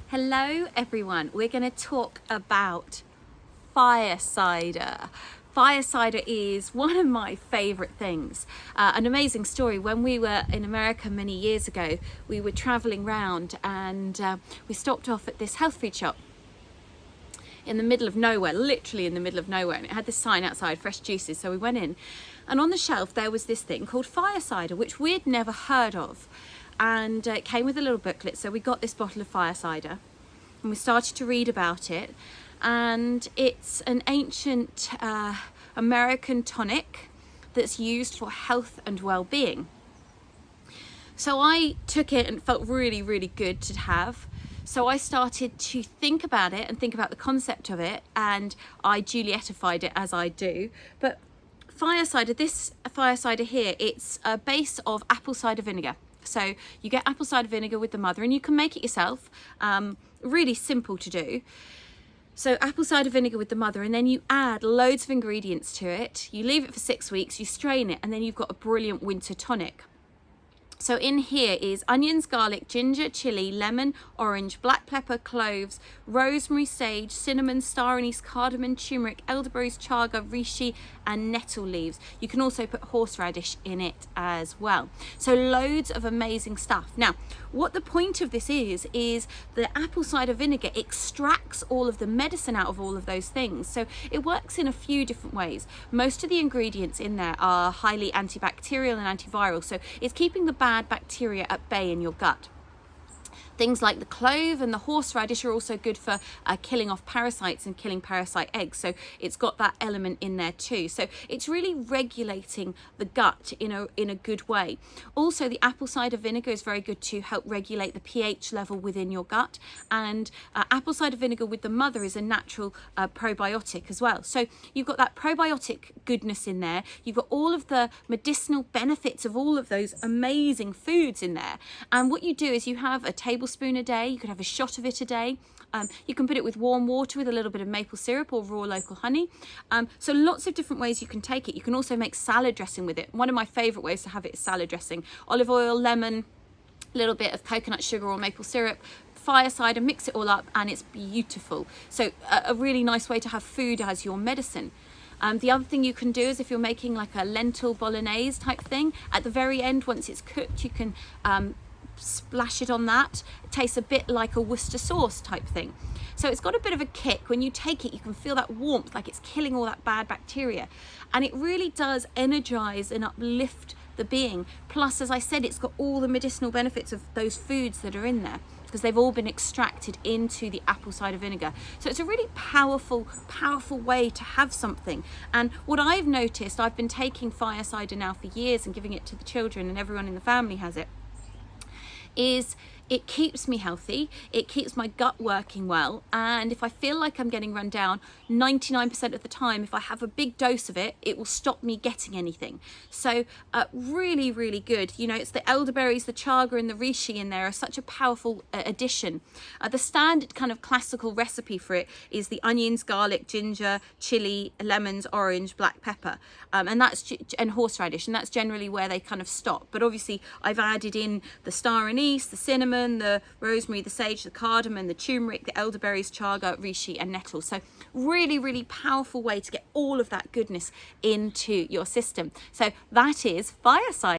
Hello everyone, we're going to talk about fire cider. Fire cider is one of my favourite things. An amazing story. When we were in America many years ago, we were travelling round and we stopped off at this health food shop in the middle of nowhere, literally in the middle of nowhere, and it had this sign outside, fresh juices. So we went in, and on the shelf there was this thing called fire cider, which we'd never heard of, and it came with a little booklet. So we got this bottle of fire cider and we started to read about it, and it's an ancient American tonic that's used for health and well-being. So I took it and it felt really, really good to have. So I started to think about it and think about the concept of it, and I Juliettified it as I do. But fire cider, this fire cider here, it's a base of apple cider vinegar. So you get apple cider vinegar with the mother, and you can make it yourself. Really simple to do. So apple cider vinegar with the mother, and then you add loads of ingredients to it. You leave it for 6 weeks, you strain it, and then you've got a brilliant winter tonic. So in here is onions, garlic, ginger, chili, lemon, orange, black pepper, cloves, rosemary, sage, cinnamon, star anise, cardamom, turmeric, elderberries, chaga, reishi, and nettle leaves. You can also put horseradish in it as well. So loads of amazing stuff. Now, what the point of this is the apple cider vinegar extracts all of the medicine out of all of those things. So it works in a few different ways. Most of the ingredients in there are highly antibacterial and antiviral. So it's keeping the bad bacteria at bay in your gut. Things like the clove and the horseradish are also good for killing off parasites and killing parasite eggs. So it's got that element in there too. So it's really regulating the gut in a good way. Also, the apple cider vinegar is very good to help regulate the pH level within your gut. And apple cider vinegar with the mother is a natural probiotic as well. So you've got that probiotic goodness in there. You've got all of the medicinal benefits of all of those amazing foods in there. And what you do is you have a tablespoon a day. You could have a shot of it a day. You can put it with warm water with a little bit of maple syrup or raw local honey. So lots of different ways you can take it. You can also make salad dressing with it. One of my favorite ways to have it is salad dressing. Olive oil, lemon, a little bit of coconut sugar or maple syrup, fire cider, mix it all up, and it's beautiful. So a really nice way to have food as your medicine. The other thing you can do is if you're making like a lentil bolognese type thing, at the very end, once it's cooked, you can splash it on that. It tastes a bit like a Worcester sauce type thing. So it's got a bit of a kick. When you take it, you can feel that warmth, like it's killing all that bad bacteria. And it really does energize and uplift the being. Plus, as I said, it's got all the medicinal benefits of those foods that are in there, because they've all been extracted into the apple cider vinegar. So it's a really powerful way to have something. And what I've noticed, I've been taking fire cider now for years and giving it to the children, and everyone in the family has it, is it keeps me healthy, it keeps my gut working well, and if I feel like I'm getting run down, 99% of the time, if I have a big dose of it, it will stop me getting anything. So really, really good. You know, it's the elderberries, the chaga, and the reishi in there are such a powerful addition. The standard kind of classical recipe for it is the onions, garlic, ginger, chili, lemons, orange, black pepper, and horseradish, and that's generally where they kind of stop. But obviously, I've added in the star anise, the cinnamon, the rosemary, the sage, the cardamom, the turmeric, the elderberries, chaga, reishi, and nettle. So really, really powerful way to get all of that goodness into your system. So that is fire cider.